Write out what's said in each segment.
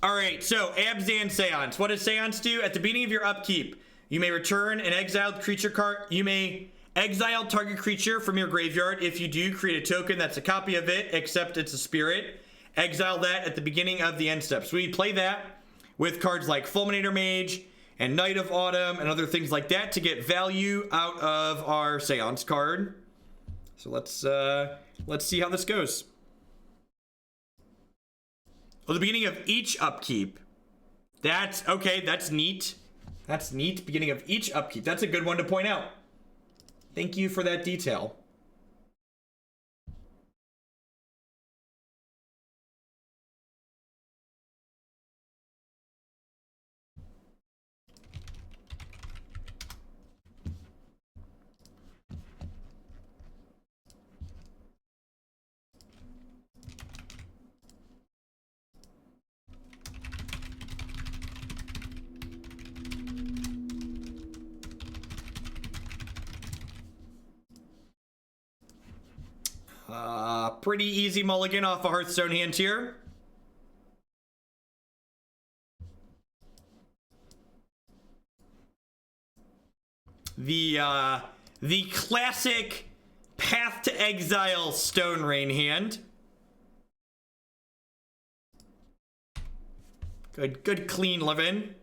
Alright, so Abzan Seance. What does Seance do? At the beginning of your upkeep, you may return an exiled creature card. You may exile target creature from your graveyard. If you do, create a token that's a copy of it, except it's a spirit. Exile that at the beginning of the end step. So we play that with cards like Fulminator Mage and Knight of Autumn and other things like that to get value out of our Seance card. So let's see how this goes. Well, the beginning of each upkeep. That's okay. That's neat. That's neat. Beginning of each upkeep. That's a good one to point out. Thank you for that detail. Pretty easy mulligan off a Hearthstone hand here. The classic Path to Exile Stone Rain hand. Good clean living.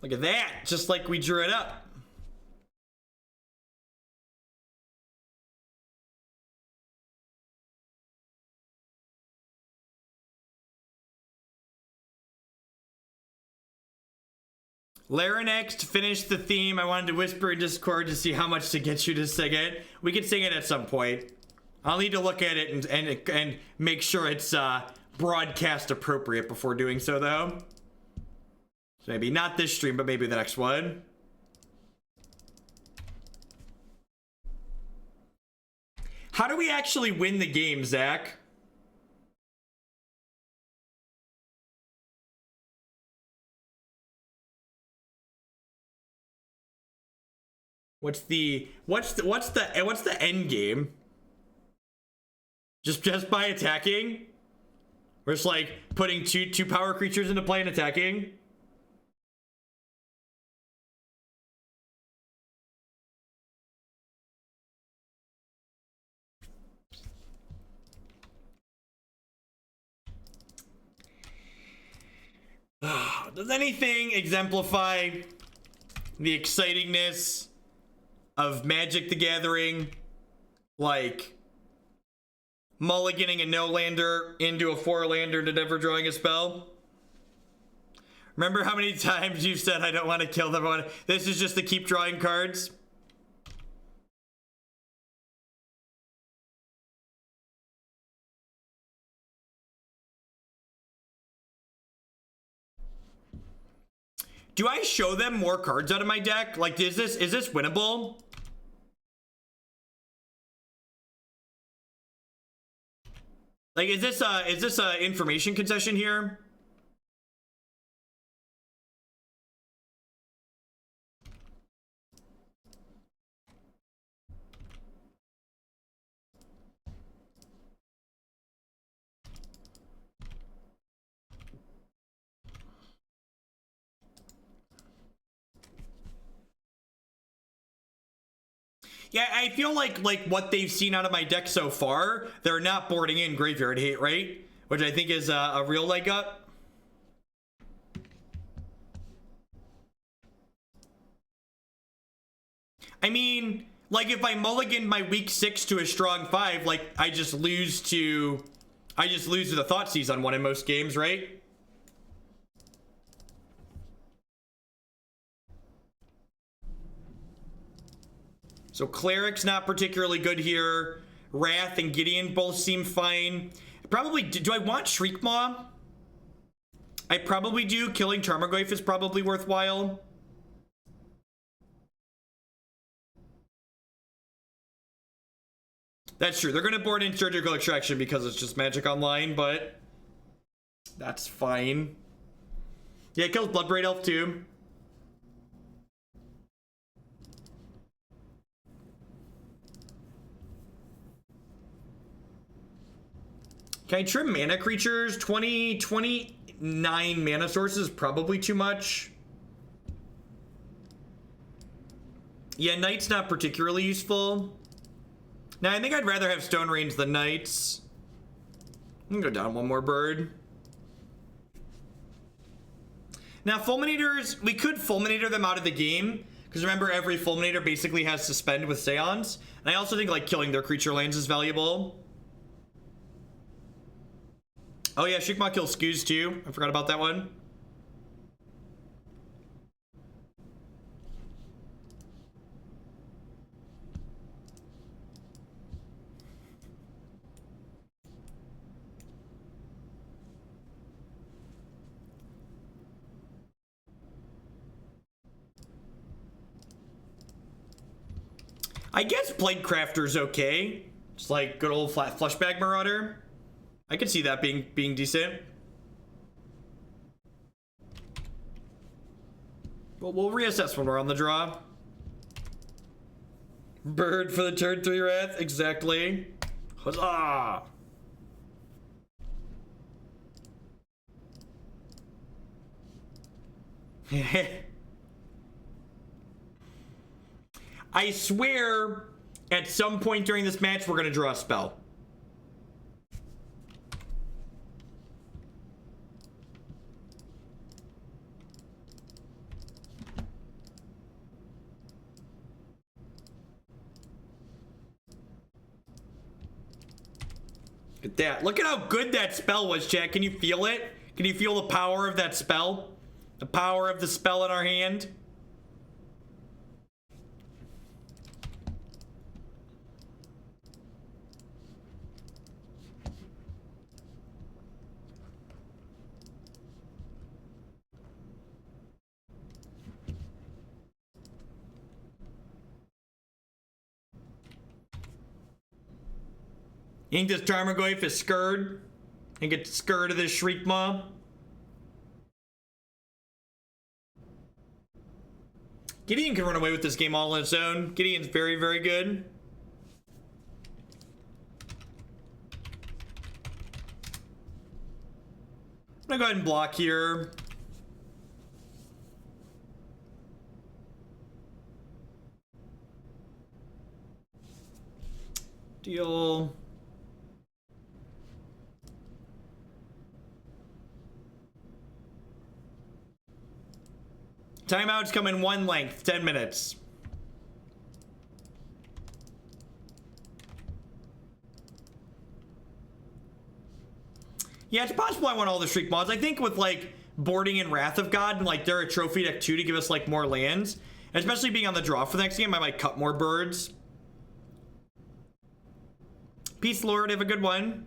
Look at that, just like we drew it up. Larynx finished the theme. I wanted to whisper in Discord to see how much to get you to sing it. We can sing it at some point. I'll need to look at it and make sure it's broadcast appropriate before doing so, though. So maybe not this stream, but maybe the next one. How do we actually win the game, Zach? What's the end game? Just by attacking? We're just like putting two power creatures into play and attacking? Does anything exemplify the excitingness of Magic the Gathering? Like mulliganing a no-lander into a 4-lander and never drawing a spell? Remember how many times you've said I don't want to kill them? This is just to keep drawing cards? Do I show them more cards out of my deck? Like, is this winnable? Like, is this a information concession here? Yeah, I feel like what they've seen out of my deck so far, they're not boarding in Graveyard Hate, right? Which I think is a real leg up. I mean, like if I mulligan my weak 6 to a strong 5, like I just lose to the Thoughtseize on one in most games, right? So Cleric's not particularly good here. Wrath and Gideon both seem fine. Probably, do I want Shriekmaw? I probably do. Killing Tarmogoyf is probably worthwhile. That's true. They're going to board in Surgical Extraction because it's just Magic Online, but that's fine. Yeah, it kills Bloodbraid Elf too. Can I trim mana creatures? 29 mana sources, probably too much. Yeah, Knight's not particularly useful. Now, I think I'd rather have Stone Range than Knights. I'm gonna go down one more bird. Now, Fulminators, we could Fulminator them out of the game. Because remember, every Fulminator basically has Suspend with Seance. And I also think, like, killing their creature lands is valuable. Oh, yeah, Shriekmaw kills Ooze, too. I forgot about that one. I guess Plaguecrafter's okay. Just like good old flat Fleshbag Marauder. I could see that being decent. Well, we'll reassess when we're on the draw. Bird for the turn 3 Wrath. Exactly. Huzzah! I swear, at some point during this match, we're gonna draw a spell. Look at that. Look at how good that spell was, chat. Can you feel it? Can you feel the power of that spell? The power of the spell in our hand? You think this Tarmogoyf is scared? And get scared of this Shriekmaw? Gideon can run away with this game all on its own. Gideon's very, very good. I'm gonna go ahead and block here. Deal. Timeouts come in one length, 10 minutes. Yeah, it's possible I want all the Shriekmaws. I think with like boarding and Wrath of God, like they're a trophy deck too to give us like more lands. And especially being on the draw for the next game, I might cut more birds. Peace, Lord, have a good one.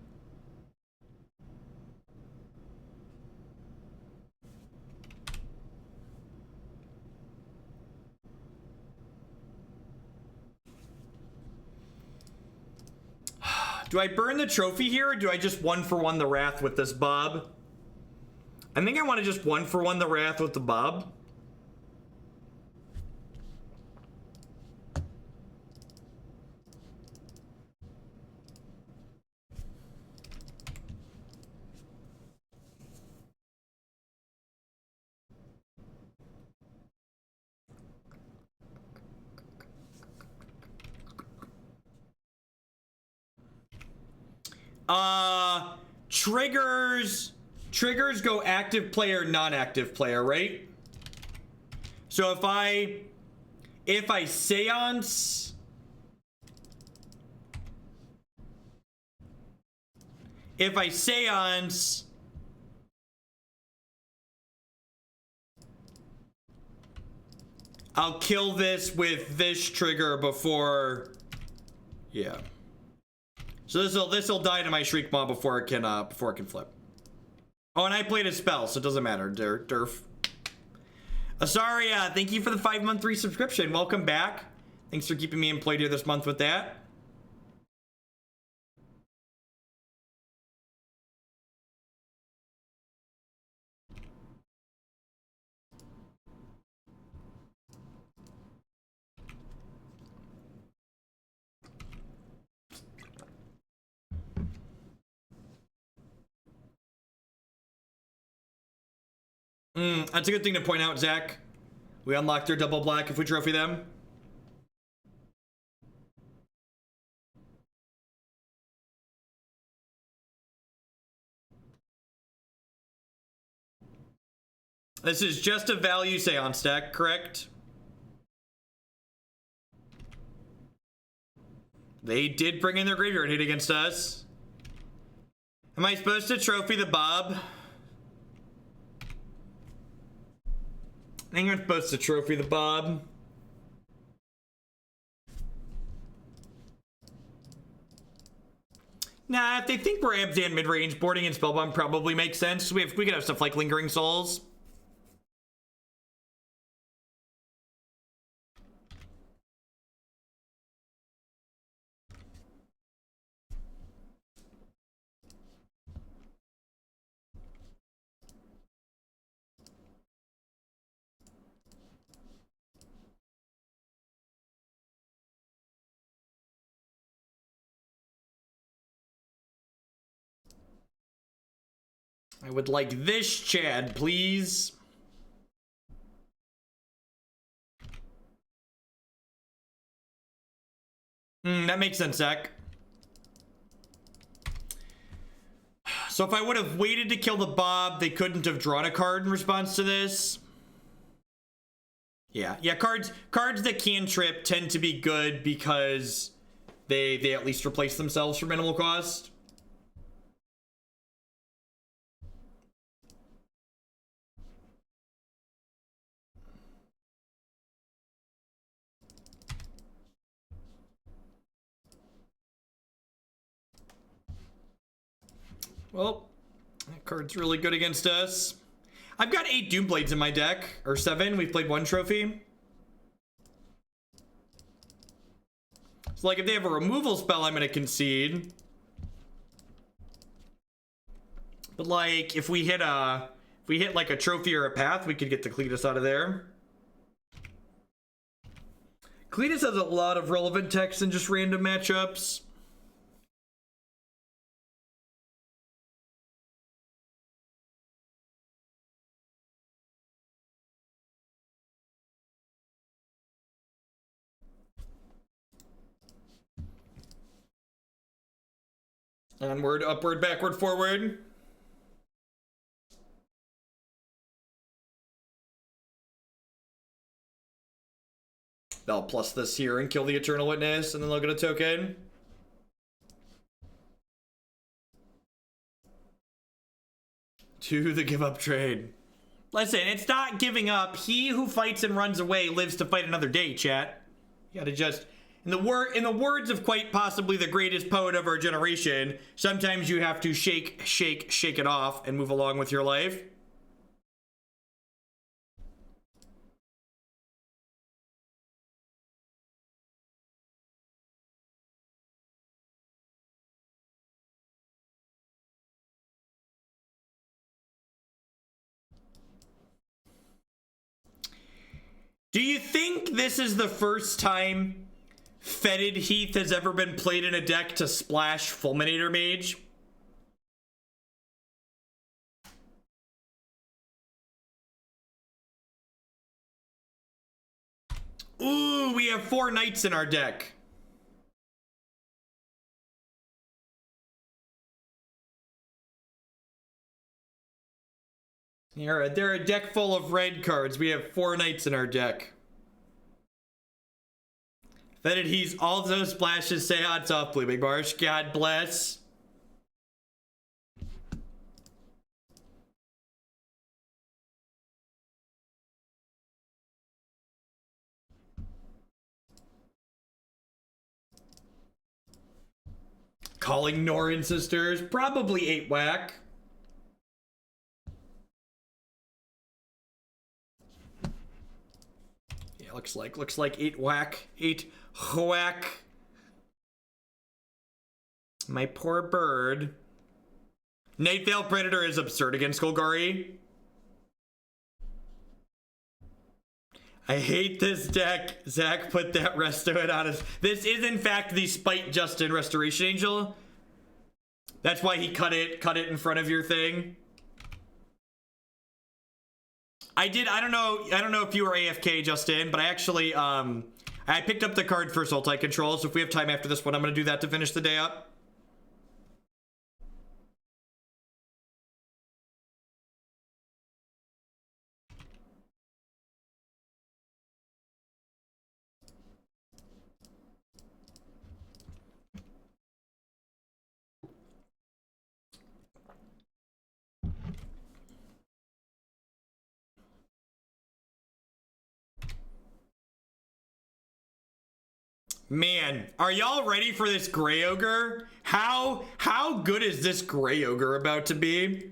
Do I burn the trophy here, or do I just 1-for-1 the Wrath with this Bob? I think I want to just 1-for-1 the Wrath with the Bob. Triggers go active player, non-active player, right? So if I Seance, I'll kill this with this trigger before, yeah. So this'll die to my Shriekmaw before it can flip. Oh, and I played a spell, so it doesn't matter. Durf. Asaria, thank you for the 5-month resubscription. Welcome back. Thanks for keeping me employed here this month with that. That's a good thing to point out, Zach. We unlock their double black if we trophy them. This is just a value Seance deck, correct? They did bring in their graveyard hit against us. Am I supposed to trophy the Bob? I think I'm supposed to trophy the Bob. Nah, if they think we're Abzan mid-range, boarding and Spellbomb probably makes sense. We could have stuff like Lingering Souls. I would like this, Chad, please. That makes sense, Zach. So if I would have waited to kill the Bob, they couldn't have drawn a card in response to this. Yeah, cards that can trip tend to be good because they at least replace themselves for minimal cost. Well, that card's really good against us. I've got 8 Doomblades in my deck, or 7. We've played 1 trophy. So, like, if they have a removal spell, I'm going to concede. But, like, if we hit like a trophy or a path, we could get the Cletus out of there. Cletus has a lot of relevant text and just random matchups. Onward, upward, backward, forward. They'll plus this here and kill the Eternal Witness, and then they'll get a token. To the give up trade. Listen, it's not giving up. He who fights and runs away lives to fight another day, chat. You gotta just... In the words of quite possibly the greatest poet of our generation, sometimes you have to shake it off and move along with your life. Do you think this is the first time Fetid Heath has ever been played in a deck to splash Fulminator Mage? Ooh, we have 4 knights in our deck. They're a deck full of red cards. We have 4 knights in our deck. Fetid Heath also splashes Seance off Blooming Marsh. God bless. Calling Norin Sisters. Probably 8 whack. Yeah, looks like 8 whack. 8 whack. My poor bird. Nightveil Predator is absurd against Golgari. I hate this deck. Zach put that Resto it on us. This is in fact the Spite Justin Restoration Angel. That's why he cut it in front of your thing. I did. I don't know if you were AFK, Justin, but I actually I picked up the card for Sultai Control. So if we have time after this one, I'm gonna do that to finish the day up. Man, are y'all ready for this Grey Ogre? How good is this Grey Ogre about to be?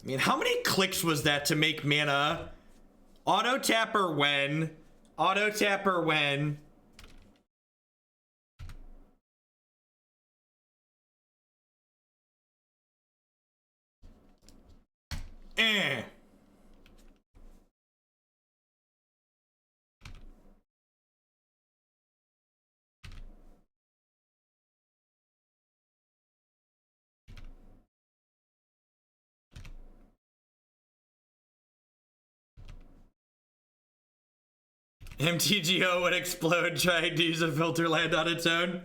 I mean, how many clicks was that to make mana? Auto tapper when? Auto tapper when? Eh. MTGO would explode trying to use a filter land on its own.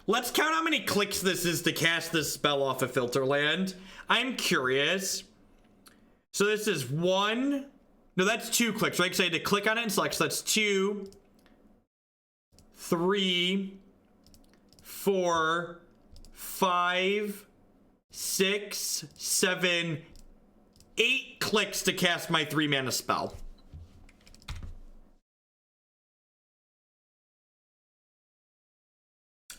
Let's count how many clicks this is to cast this spell off a filter land. I'm curious. So this is one. No, that's 2 clicks, right? Because I had to click on it and select. So that's 2, 3, 4, 5, 6, 7, 8 clicks to cast my 3 mana spell.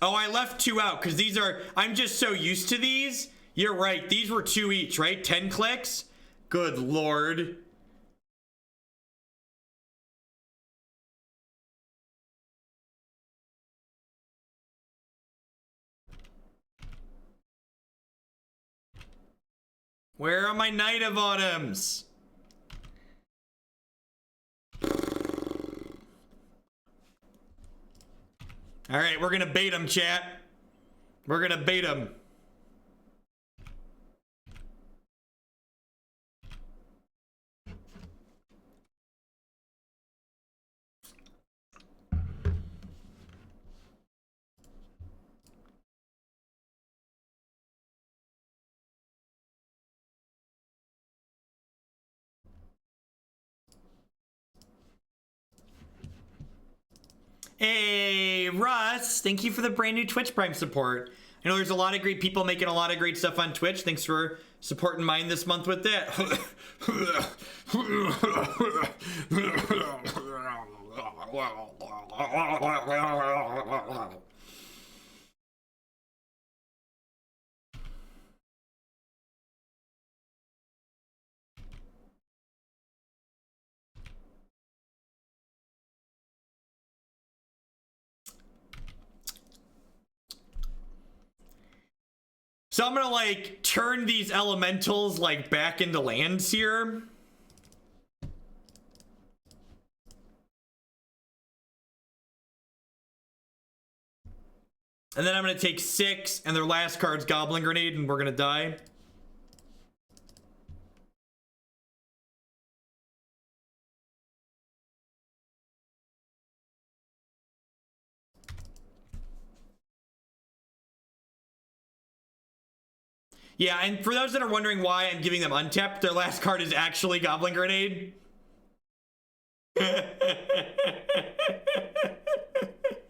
Oh, I left 2 out because these are, I'm just so used to these. You're right. These were 2 each, right? 10 clicks. Good Lord. Where are my Knight of Autumns? All right, we're gonna bait him, chat. We're gonna bait him. Hey, Russ, thank you for the brand new Twitch Prime support. I know there's a lot of great people making a lot of great stuff on Twitch. Thanks for supporting mine this month with that. So I'm gonna like turn these elementals like back into lands here. And then I'm gonna take 6 and their last card's Goblin Grenade and we're gonna die. Yeah, and for those that are wondering why I'm giving them untapped, their last card is actually Goblin Grenade.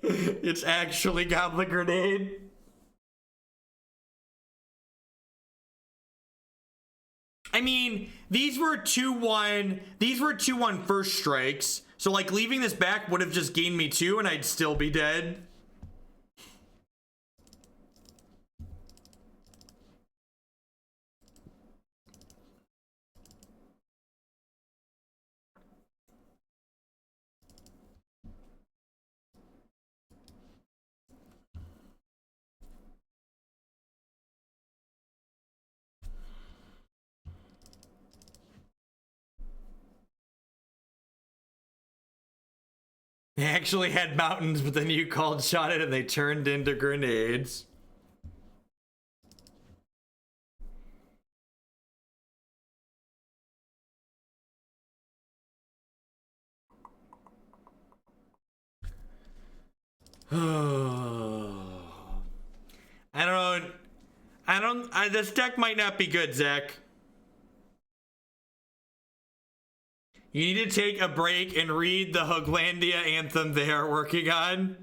It's actually Goblin Grenade. I mean, these were 2/1 first strikes. So like leaving this back would have just gained me 2 and I'd still be dead. They actually had mountains, but then you called shot it and they turned into grenades. This deck might not be good, Zach. You need to take a break and read the Hooglandia anthem they are working on.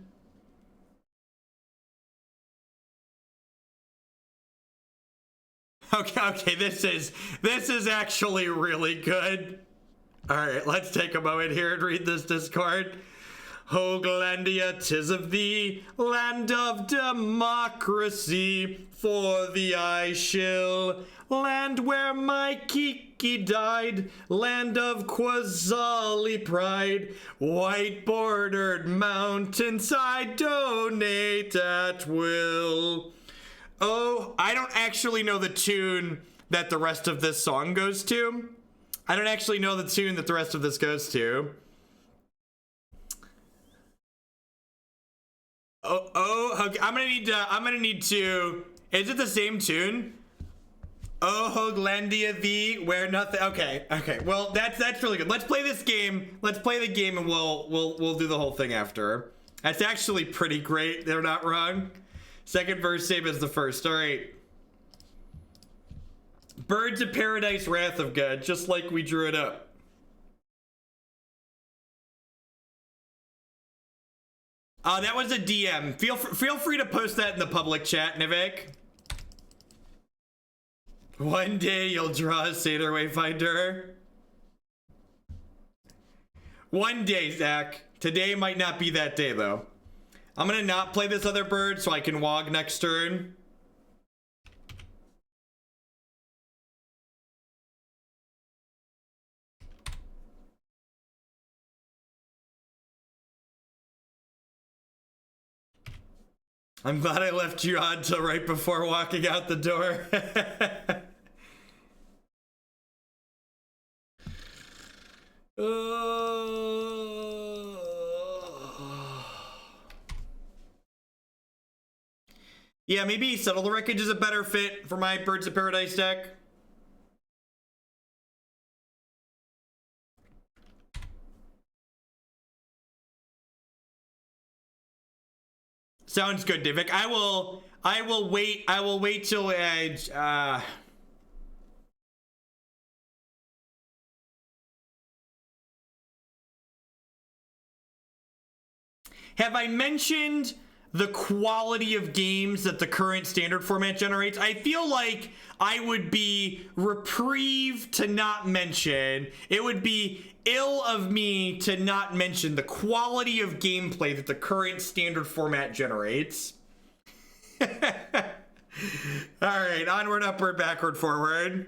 Okay, this is actually really good. All right, let's take a moment here and read this Discord. Hooglandia, 'tis of thee, land of democracy, for thee I shill, land where my Kiki died, land of Kwazali pride, white bordered mountains I donate at will. Oh, I don't actually know the tune that the rest of this song goes to. I don't actually know the tune that the rest of this goes to. Okay. I'm gonna need to. Is it the same tune? Oh, Hooglandia thee, where nothing. Okay. Well, that's really good. Let's play this game. Let's play the game, and we'll do the whole thing after. That's actually pretty great. They're not wrong. Second verse, same as the first. All right. Birds of Paradise, Wrath of God, just like we drew it up. That was a DM. Feel free to post that in the public chat, Nivek. One day you'll draw a Satyr Wayfinder. One day, Zach. Today might not be that day, though. I'm gonna not play this other bird so I can wog next turn. I'm glad I left you on till right before walking out the door. Yeah, maybe Settle the Wreckage is a better fit for my Birds of Paradise deck. Sounds good, Divik. I will wait till have I mentioned the quality of games that the current standard format generates? I feel like I would be reprieved to not mention. It would be ill of me to not mention the quality of gameplay that the current standard format generates. All right, onward, upward, backward, forward.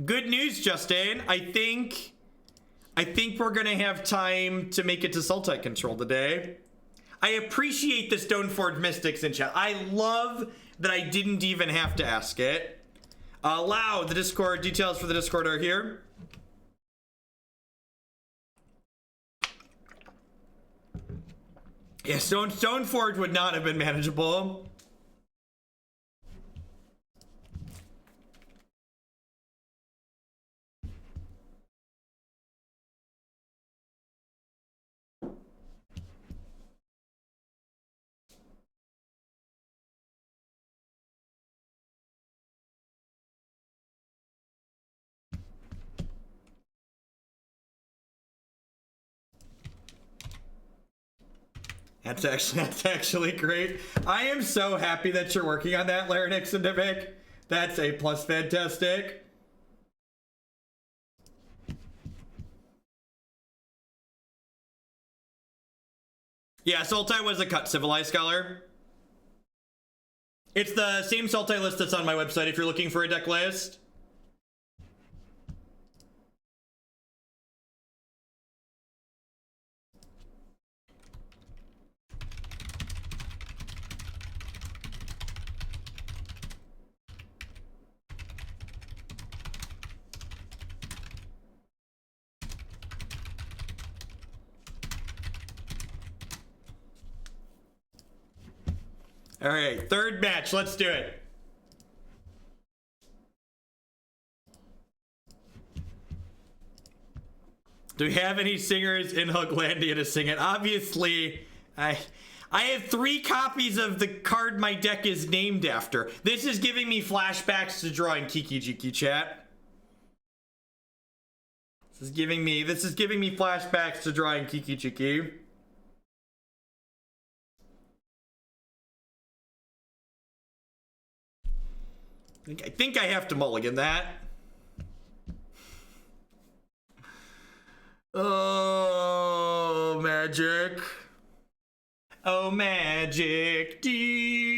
Good news, Justin. I think we're gonna have time to make it to Sultai control today. I appreciate the Stoneforge Mystics in chat. I love that I didn't even have to ask it. Allow the Discord details for the Discord are here. Yeah, Stoneforge would not have been manageable. That's actually great. I am so happy that you're working on that, Larynx and Divik. That's A+ fantastic. Yeah, Sultai was a cut Civilized Scholar. It's the same Sultai list that's on my website if you're looking for a deck list. All right, third match. Let's do it. Do we have any singers in Hooglandia to sing it? Obviously, I have 3 copies of the card my deck is named after. This is giving me flashbacks to drawing Kiki Jiki, chat. This is giving me flashbacks to drawing Kiki Jiki. I think I have to mulligan that. Oh, magic. Oh, magic. Do,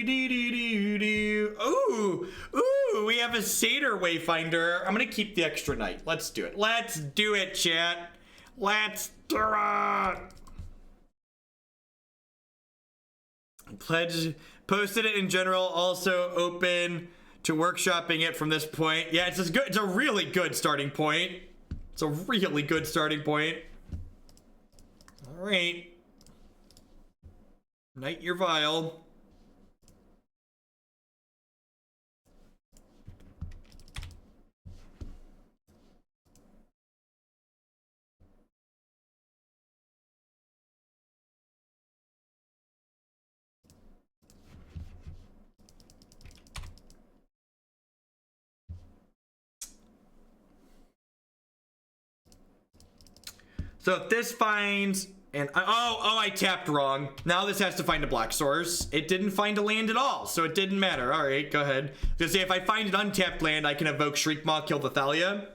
do, do, do, do. Ooh, we have a Satyr Wayfinder. I'm gonna keep the extra night. Let's do it. Let's do it, chat. Let's do it. Pledge, posted it in general, also open to workshopping it from this point. Yeah, it's good. It's a really good starting point. It's a really good starting point. All right. Knight your vial. So if this finds, and I tapped wrong. Now this has to find a black source. It didn't find a land at all, so it didn't matter. All right, go ahead. Because say if I find an untapped land, I can evoke Shriekmaw, kill the Thalia.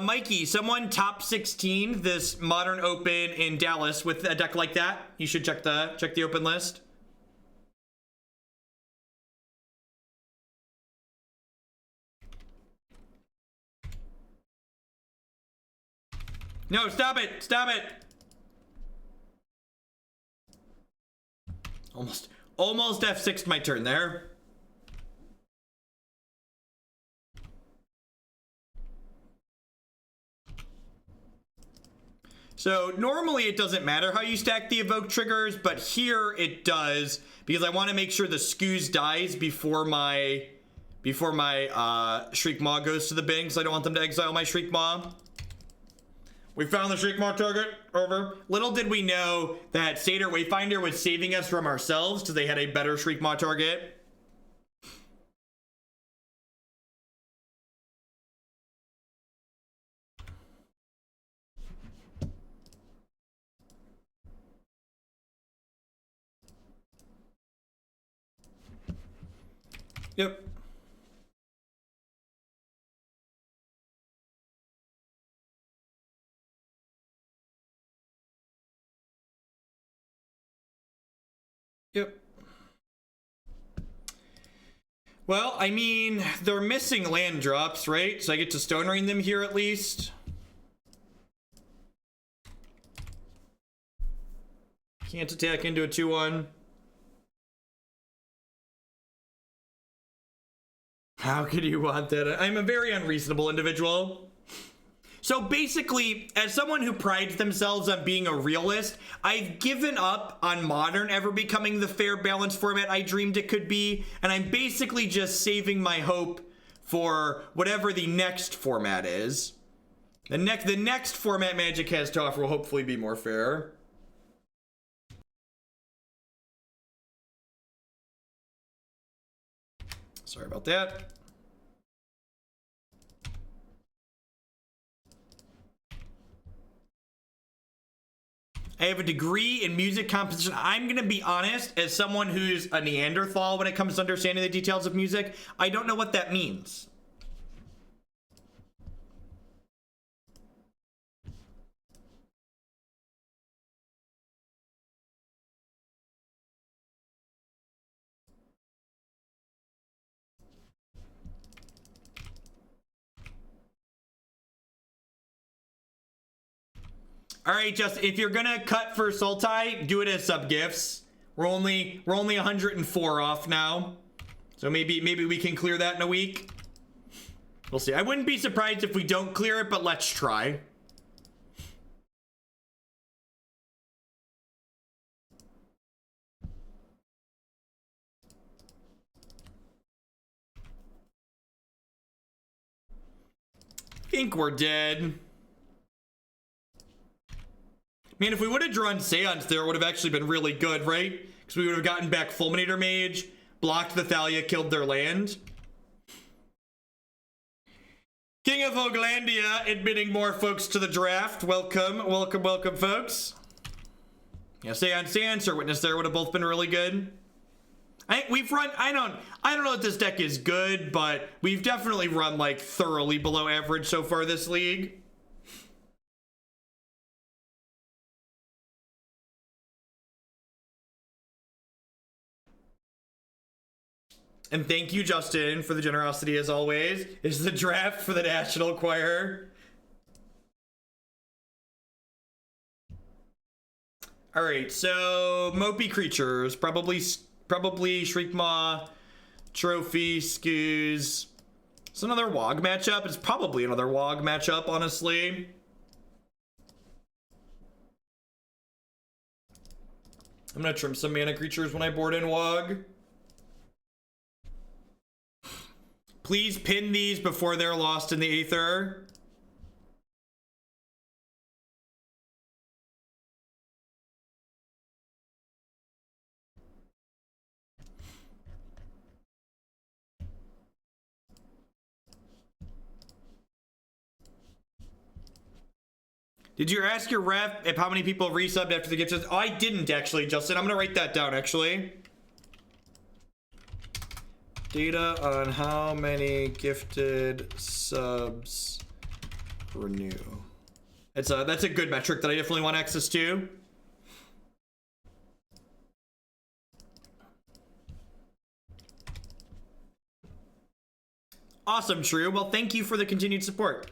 Mikey, someone top 16 this Modern Open in Dallas with a deck like that. You should check the open list. No, stop it! Stop it! Almost F6'd my turn there. So normally it doesn't matter how you stack the evoke triggers, but here it does because I want to make sure the Scooze dies before my Shriekmaw goes to the bin, because I don't want them to exile my Shriekmaw. We found the Shriekmaw target. Over. Little did we know that Satyr Wayfinder was saving us from ourselves because they had a better Shriekmaw target. Yep. Yep. Well, I mean, they're missing land drops, right? So I get to Stone Rain them here at least. Can't attack into a 2-1. How could you want that? I'm a very unreasonable individual. So basically, as someone who prides themselves on being a realist, I've given up on Modern ever becoming the fair balanced format I dreamed it could be, and I'm basically just saving my hope for whatever the next format is. The next format Magic has to offer will hopefully be more fair. Sorry about that. I have a degree in music composition. I'm going to be honest, as someone who's a Neanderthal when it comes to understanding the details of music, I don't know what that means. All right, just if you're gonna cut for Sultai, do it as sub gifts. We're only 104 off now, so maybe we can clear that in a week. We'll see. I wouldn't be surprised if we don't clear it, but let's try. think we're dead. Man, if we would have drawn Seance there, it would have actually been really good, right? Because we would have gotten back Fulminator Mage, blocked the Thalia, killed their land. King of Oglandia admitting more folks to the draft. Welcome, welcome, welcome, folks. Yeah, Seance or Witness there would have both been really good. We've run, I don't know if this deck is good, but we've definitely run like thoroughly below average so far this league. And thank you, Justin, for the generosity as always. Is the draft for the National Choir. All right, so mopey creatures, probably Shriekmaw, Trophy, Skoos. It's another WoG matchup. It's probably another WoG matchup, honestly. I'm gonna trim some mana creatures when I board in WoG. Please pin these before they're lost in the Aether. Did you ask your rep if how many people resubbed after the gift? Oh, I didn't actually, Justin. I'm gonna write that down actually. Data on how many gifted subs renew. That's a good metric that I definitely want access to. Awesome, True. Well, thank you for the continued support.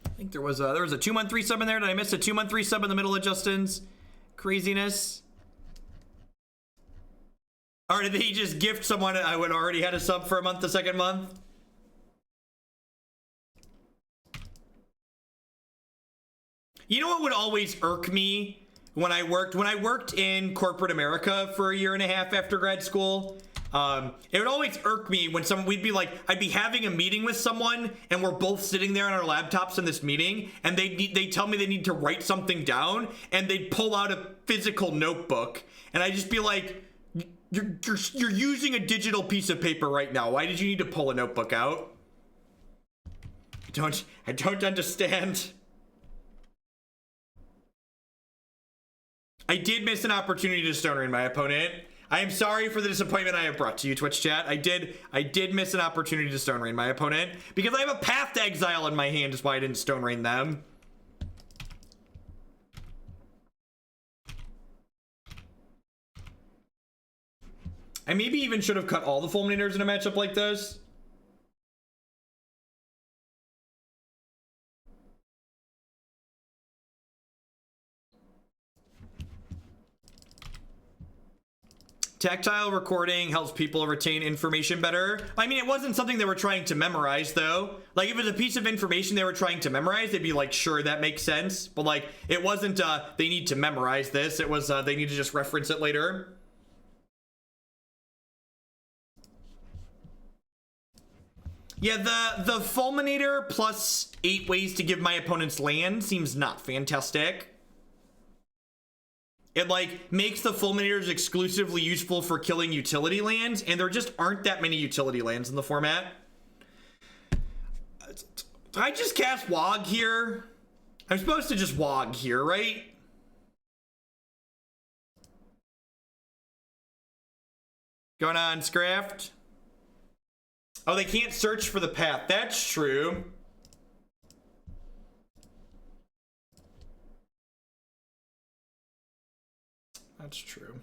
I think there was a 2-month resub in there. Did I miss a 2-month resub in the middle of Justin's craziness? Or did he just gift someone I would already had a sub for a month the second month? You know what would always irk me when I worked in corporate America for a year and a half after grad school? It would always irk me when we'd be like, I'd be having a meeting with someone and we're both sitting there on our laptops in this meeting and they tell me they need to write something down and they'd pull out a physical notebook and I'd just be like, you're using a digital piece of paper right now. Why did you need to pull a notebook out? I don't understand. I did miss an opportunity to stone rain my opponent. I am sorry for the disappointment I have brought to you, Twitch chat. I did miss an opportunity to stone rain my opponent because I have a path to exile in my hand is why I didn't stone rain them. I maybe even should have cut all the Fulminators in a matchup like this. Tactile recording helps people retain information better. I mean, it wasn't something they were trying to memorize, though. Like, if it was a piece of information they were trying to memorize, they'd be like, sure, that makes sense. But, like, it wasn't, they need to memorize this. It was, they need to just reference it later. Yeah, the Fulminator plus 8 ways to give my opponent's land seems not fantastic. It, like, makes the Fulminators exclusively useful for killing utility lands, and there just aren't that many utility lands in the format. Did I just cast WoG here? I'm supposed to just WoG here, right? Going on, Scraft? Oh, they can't search for the path. That's true. That's true.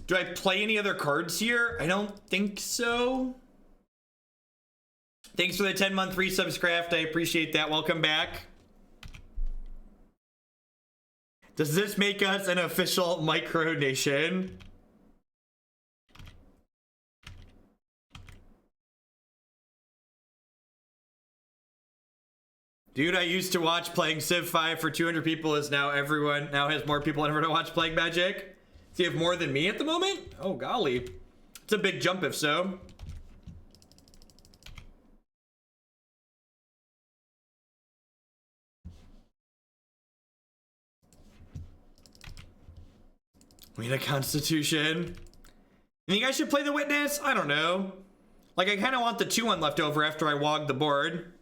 Do I play any other cards here? I don't think so. Thanks for the 10-month resubscribe. I appreciate that. Welcome back. Does this make us an official micronation? Dude, I used to watch playing Civ 5 for 200 people is now everyone now has more people ever to watch playing Magic. Do you have more than me at the moment? Oh, golly. It's a big jump if so. We need a Constitution. You think I should play the Witness? I don't know. Like, I kind of want the 2-1 left over after I wog the board.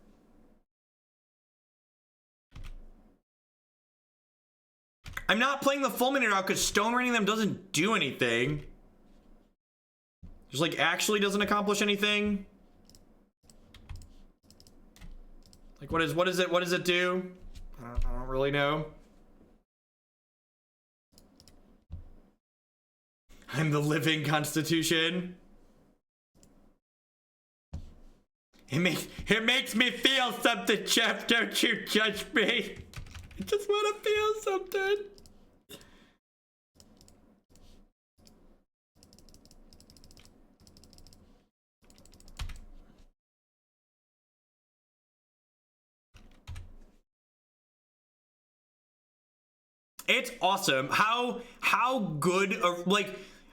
I'm not playing the Fulminator out because stone raining them doesn't do anything. Just like actually doesn't accomplish anything. Like what does it do? I don't really know. I'm the living Constitution. It makes me feel something, Jeff. Don't you judge me. I just want to feel something. It's awesome how good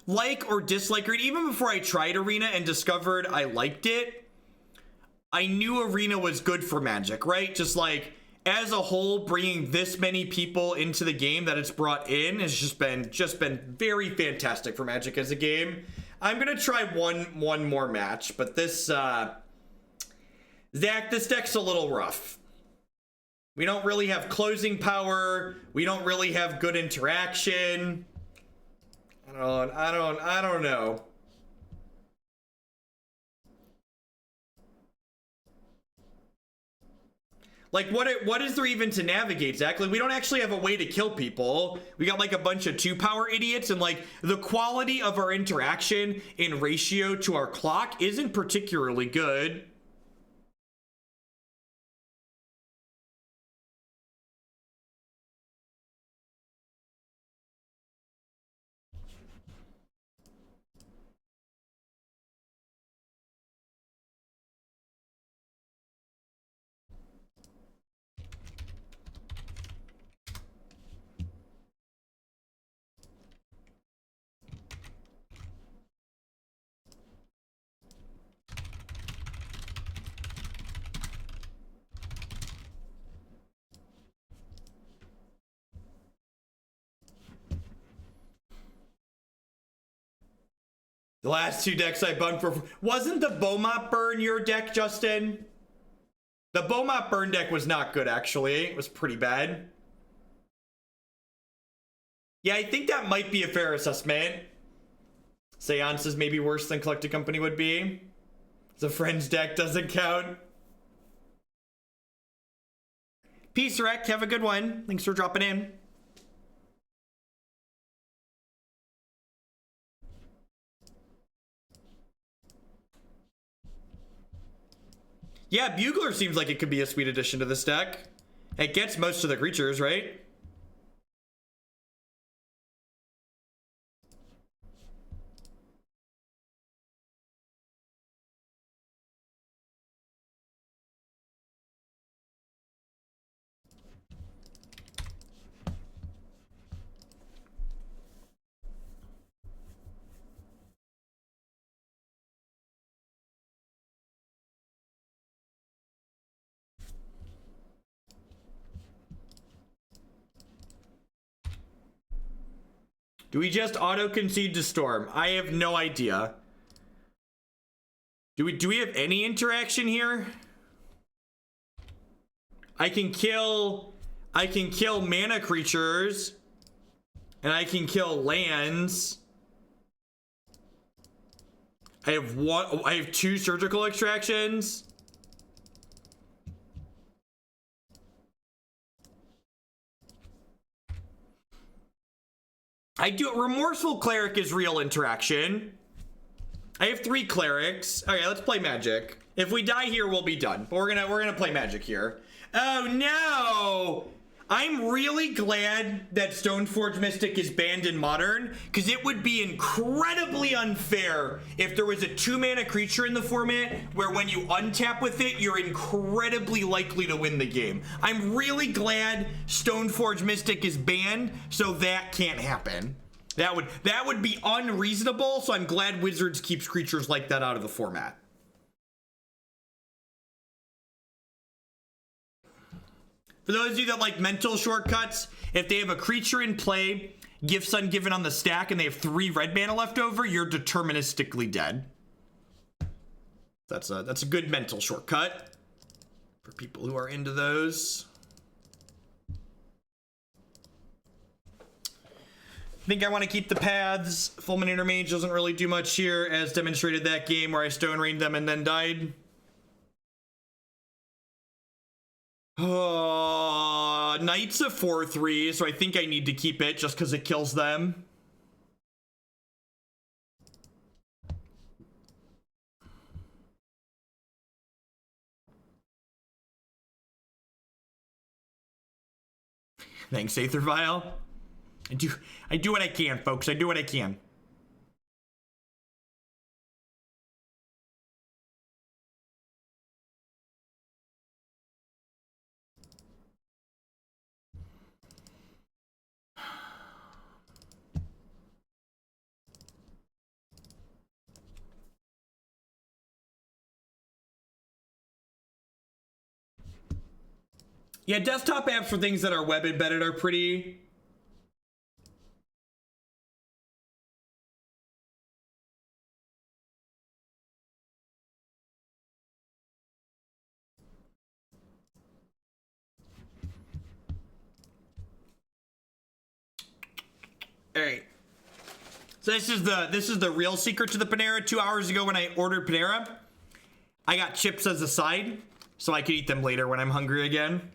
like or dislike it. Even before I tried Arena and discovered I liked it, I knew Arena was good for Magic, right? Just like as a whole, bringing this many people into the game that it's brought in has just been very fantastic for Magic as a game. I'm gonna try one more match, but this Zach, this deck's a little rough. We don't really have closing power. We don't really have good interaction. I don't know. Like, what is there even to navigate, Zach? Like, we don't actually have a way to kill people. We got, like, a bunch of 2-power idiots, and, like, the quality of our interaction in ratio to our clock isn't particularly good. The last 2 decks I bumped for... Wasn't the Beaumont Burn your deck, Justin? The Beaumont Burn deck was not good, actually. It was pretty bad. Yeah, I think that might be a fair assessment. Seance is maybe worse than Collected Company would be. The Friends deck doesn't count. Peace, Rec. Have a good one. Thanks for dropping in. Yeah, Bugler seems like it could be a sweet addition to this deck. It gets most of the creatures, right? Do we just auto-concede to Storm? I have no idea. Do we have any interaction here? I can kill mana creatures, and I can kill lands. I have 2 surgical extractions. Remorseful Cleric is real interaction. I have 3 clerics. Okay, let's play Magic. If we die here, we'll be done. But we're gonna play Magic here. Oh no! I'm really glad that Stoneforge Mystic is banned in Modern, because it would be incredibly unfair if there was a 2-mana creature in the format where when you untap with it, you're incredibly likely to win the game. I'm really glad Stoneforge Mystic is banned, so that can't happen. That would be unreasonable, so I'm glad Wizards keeps creatures like that out of the format. For those of you that like mental shortcuts, if they have a creature in play, Gifts Ungiven on the stack, and they have 3 red mana left over, you're deterministically dead. That's a good mental shortcut for people who are into those. I think I want to keep the paths. Fulminator Mage doesn't really do much here, as demonstrated that game where I Stone Rained them and then died. Knight's a 4/3, so I think I need to keep it just because it kills them. Thanks, Aethervile. I do what I can, folks. I do what I can. Yeah, desktop apps for things that are web embedded are pretty... All right. So this is the real secret to the Panera. 2 hours ago when I ordered Panera, I got chips as a side, so I could eat them later when I'm hungry again.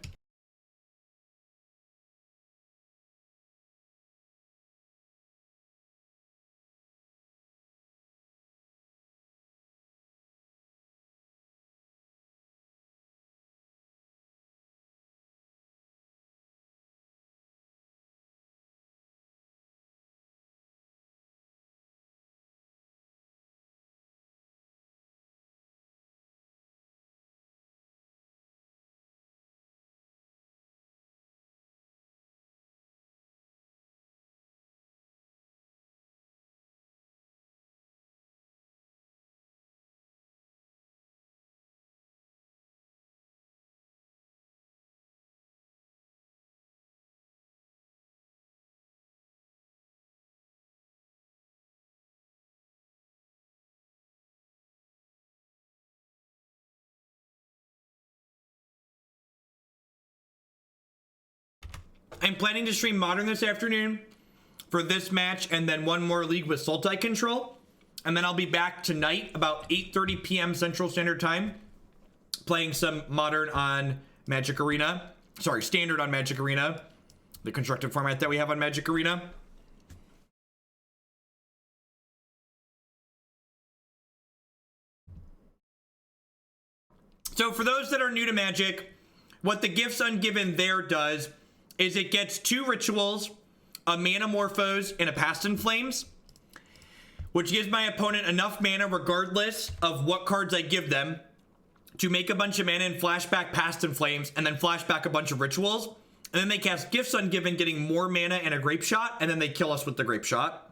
I'm planning to stream Modern this afternoon for this match, and then one more league with Sultai control. And then I'll be back tonight about 8:30 p.m. Central Standard Time, playing some Modern on Magic Arena. Sorry, Standard on Magic Arena, the constructed format that we have on Magic Arena. So for those that are new to Magic, what the Gifts Ungiven there does is it gets 2 rituals, a Manamorphose, and a Past in Flames, which gives my opponent enough mana regardless of what cards I give them to make a bunch of mana and flashback Past in Flames, and then flashback a bunch of rituals. And then they cast Gifts Ungiven, getting more mana and a Grape Shot, and then they kill us with the Grape Shot.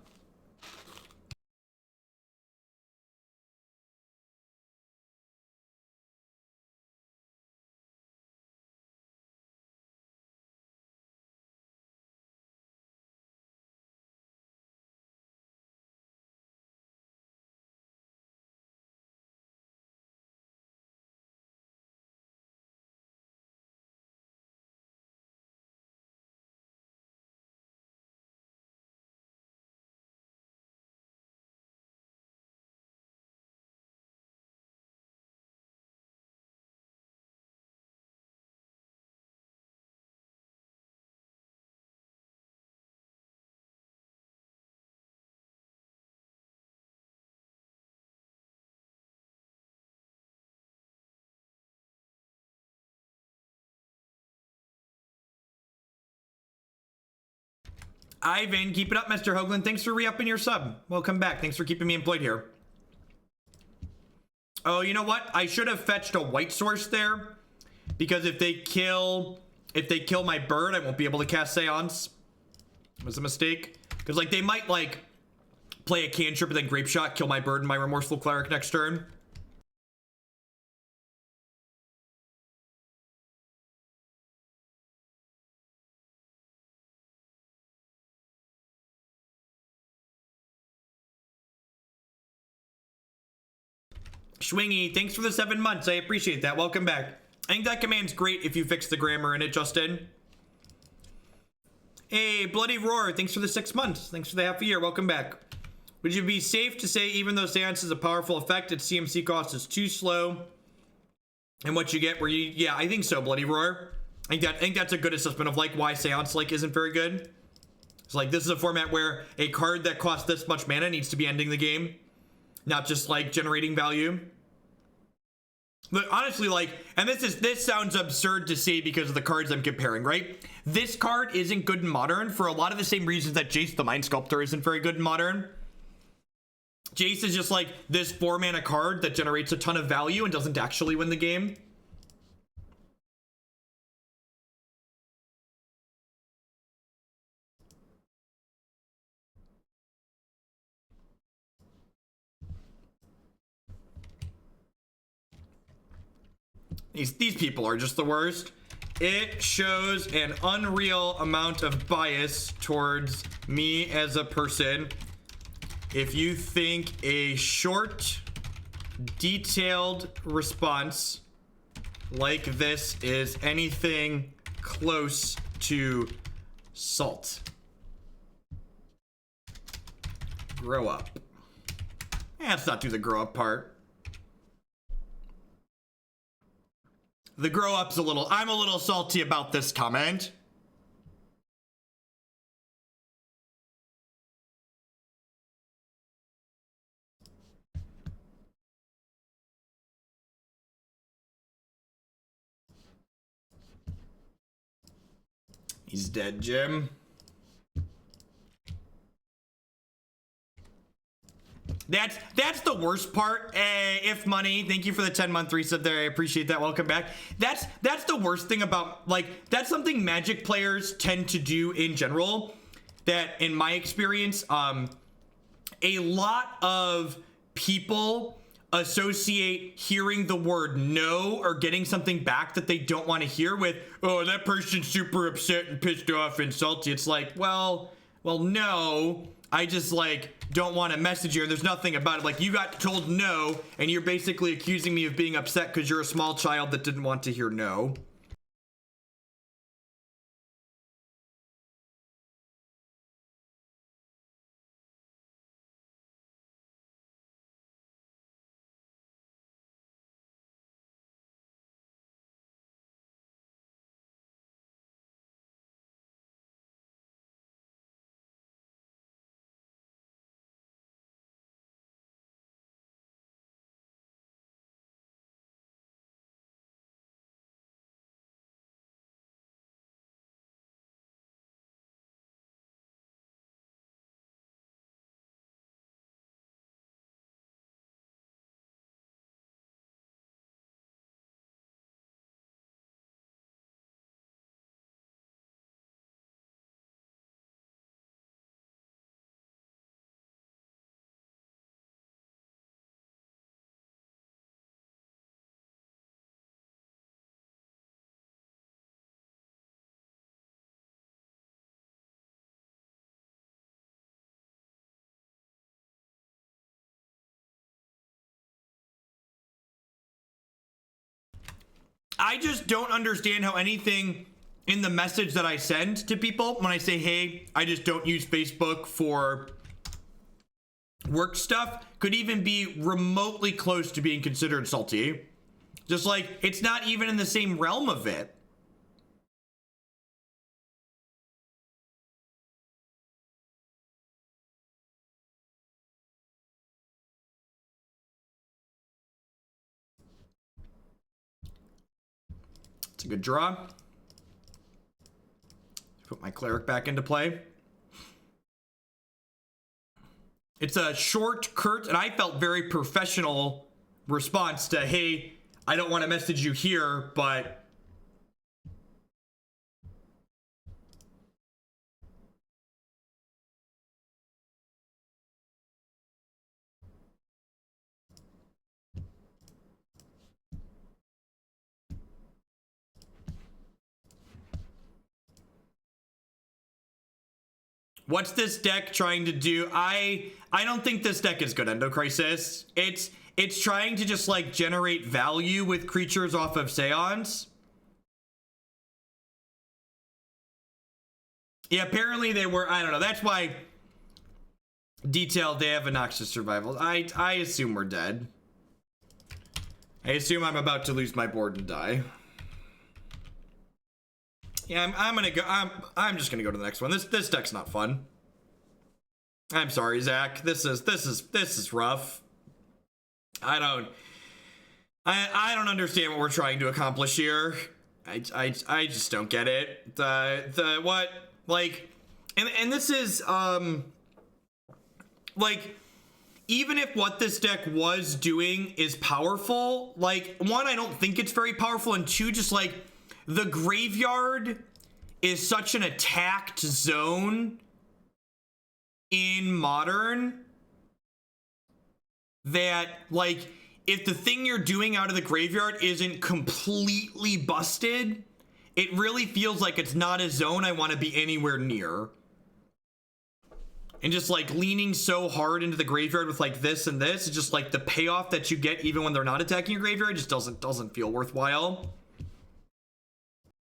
Ivan, keep it up, Mr. Hoagland. Thanks for re-upping your sub. Welcome back. Thanks for keeping me employed here. Oh, you know what? I should have fetched a white source there, because if they kill my bird, I won't be able to cast Seance. It was a mistake. Because, like, they might, like, play a cantrip and then Grape Shot, kill my bird and my Remorseful Cleric next turn. Schwingy, thanks for the 7 months. I appreciate that. Welcome back. I think that command's great if you fix the grammar in it, Justin. Hey, Bloody Roar, thanks for the 6 months. Thanks for the half a year. Welcome back. Would you be safe to say even though Seance is a powerful effect, its CMC cost is too slow? And what you get where you... Yeah, I think so, Bloody Roar. I think that's a good assessment of, like, why Seance, like, isn't very good. It's like, this is a format where a card that costs this much mana needs to be ending the game. Not just, like, generating value. But honestly, like, and this sounds absurd to say because of the cards I'm comparing, right? This card isn't good in Modern for a lot of the same reasons that Jace the Mind Sculptor isn't very good in Modern. Jace is just like this 4-mana card that generates a ton of value and doesn't actually win the game. These people are just the worst. It shows an unreal amount of bias towards me as a person if you think a short, detailed response like this is anything close to salt. Grow up. Let's not do the grow up part. The grow up's I'm a little salty about this comment. He's dead, Jim. That's the worst part. If money, thank you for the 10-month reset there. I appreciate that. Welcome back. That's the worst thing about, like, that's something Magic players tend to do in general. That, in my experience, a lot of people associate hearing the word no or getting something back that they don't want to hear with, oh, that person's super upset and pissed off and salty. It's like, well, no. I just, like, don't want to message you. There's nothing about it. Like, you got told no, and you're basically accusing me of being upset because you're a small child that didn't want to hear no. I just don't understand how anything in the message that I send to people when I say, hey, I just don't use Facebook for work stuff could even be remotely close to being considered salty. Just like, it's not even in the same realm of it. It's a good draw. Put my cleric back into play. It's a short, curt, and I felt very professional response to, hey, I don't want to message you here, but What's this deck trying to do? I don't think this deck is good, Endocrisis. It's trying to just like generate value with creatures off of Seance. Yeah, apparently they were, I don't know. That's why detailed they have a Noxious Survival. I assume we're dead. I assume I'm about to lose my board and die. Yeah, I'm gonna go. I'm just gonna go to the next one. This deck's not fun. I'm sorry, Zach. This is rough. I don't understand what we're trying to accomplish here. I just don't get it. The what, like, and this is like, even if what this deck was doing is powerful, like, one, I don't think it's very powerful, and two, just like, the graveyard is such an attacked zone in Modern that, like, if the thing you're doing out of the graveyard isn't completely busted, it really feels like it's not a zone I want to be anywhere near. And just like leaning so hard into the graveyard with like this and this, it's just like the payoff that you get even when they're not attacking your graveyard just doesn't feel worthwhile.